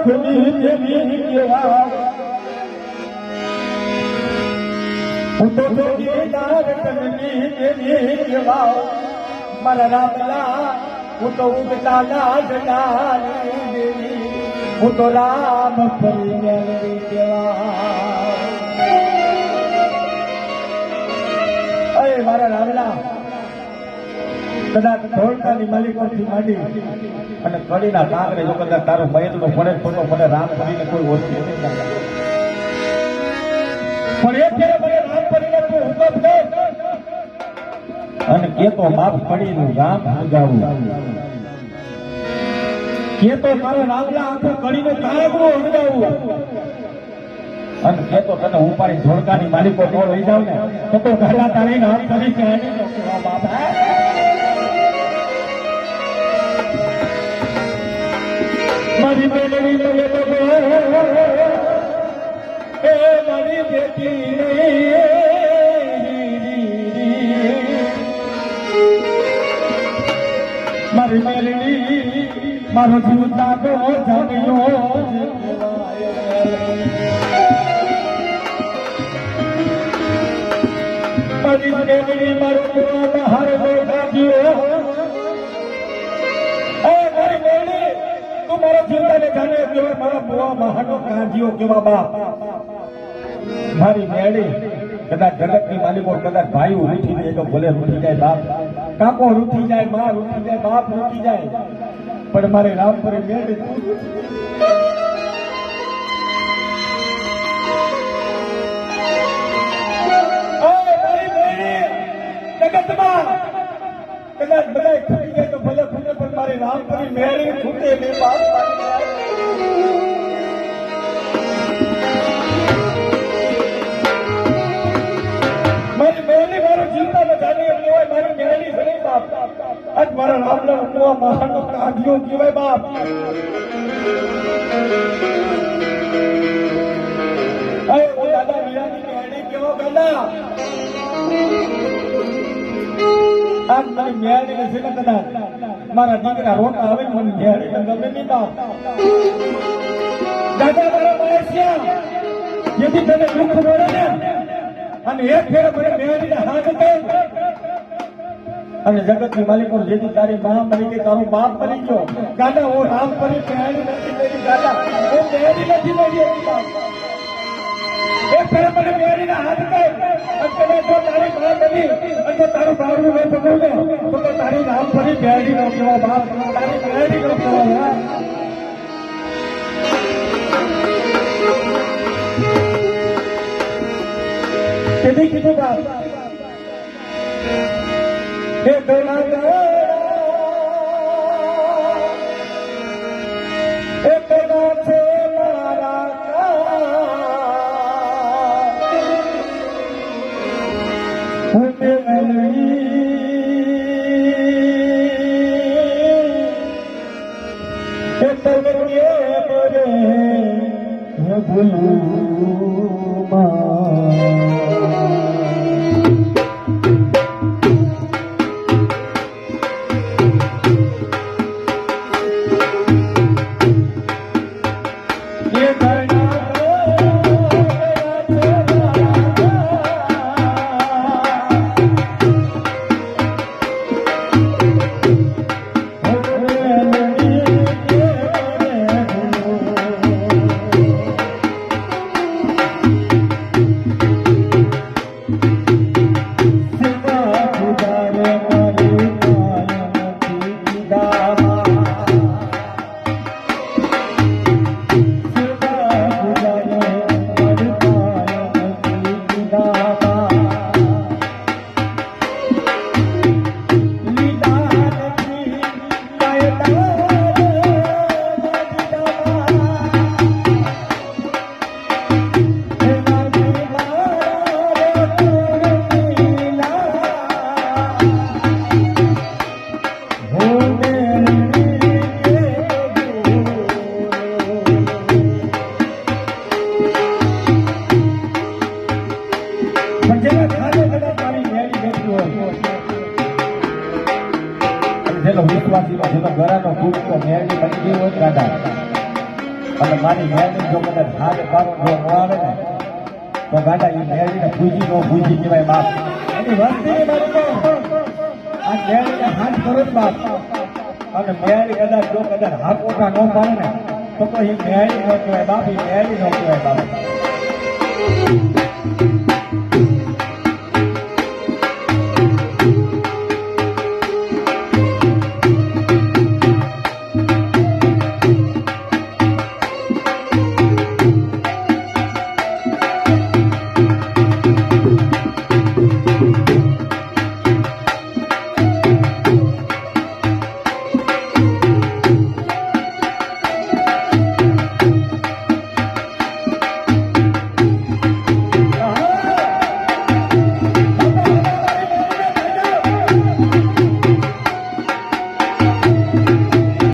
ખુદી દેવી કેવા હું તો જોગીદાર કનની દેવી કેવા મારા રામલા હું તો ઉગતા લાડલાની દેવી હું તો રામ ફરીને કેવા અરે મારા રામલા કદાચ ધોળકાની માલિકોથી માંડી અને કડીના કાંકરે જો કદાચ તારો મયતનો પડે તો મને રામ કરીને કોઈ ઓળખી નહીં પણ એ ત્યારે મને રામ કરીને તું હુકમ દે અને કે તો બાપ પડીનું રામ હગાવું કે તો મારો રામલા આંખે કડીને કાંકરો હગાવું અને કે તો તને ઉપાડી ધોળકાની માલિકો તો લઈ જાવ ને તો ઘરલા તારી રામ કરી કે બાપ મારી બેટી એ મારી બેટી મારી મેલડી મારો જીવ તાકો જામ્યો મારી મેલડી મારો બહાર ગયો મારા ચિંતાને જાણે કેવા મારા મોવા મહાનો કાંજીઓ કેવા બાપ મારી મેળી કદાચ જગતની માલિકો કદાચ ભાઈ રૂઠી જાય તો ભલે રૂઠી જાય બાપ કાકો રૂઠી જાય માં રૂઠી જાય બાપ રૂઠી જાય પણ મારે રામપુરી મેળી જગતમાં કદાચ બધા ખૂટી જાય તો ભલે ખૂટે પણ મારી રામપુરી મેળી ખૂટે નહીં બાપ મારી મેળી મારો જીવતા જાણી એમ કહેવાય મારી મેળી છે નહીં બાપ આજ મારા રામના ઉમવા મહાનો કાઢ્યો કહેવાય બાપ અરે ઓ દાદા વીરાની મેળી કેવો દાદા આજ મારી મેળી નથી ને કદાચ મારા દીકરા રોટા આવે મને મેળી ગમે નહીં બાપ દાદા મારા માણસ્યા જેથી તને દુઃખ મળે ને અને એક ફેર મને મેળીને હાથ દે અને જગતની માલિકો જેથી તારી મા મરી ગઈ તારો બાપ મરી ગયો દાદા હું રામ ફરી મેળી નથી મેરી દાદા હું મેળી નથી મેરી એક ફેર મને મેળીને હાથ દે અને જો તારી મા બની અને તારું બાળું મેં પકડું ને તો તારી રામ ફરી મેળી નો કેવો બાપ તારી મેળી નો કેવો કેદી કીધું બાપ હે ગોલા એક છે મારા હું ભૂલું અને મારી મેળી જો કદાચ હાથ પારો જો ન આવે ને તો ગાડા એ મેળીને ભૂજી નો ભૂજી કહેવાય બાપ એની વસ્તી બાળકો આ મેળીને હાથ કરો જ બાપ અને મેળી કદાચ જો કદાચ હાકોટા ન પાડે ને તો એ મેળી ન કહેવાય બાપ એ મેળી ન કહેવાય બાપ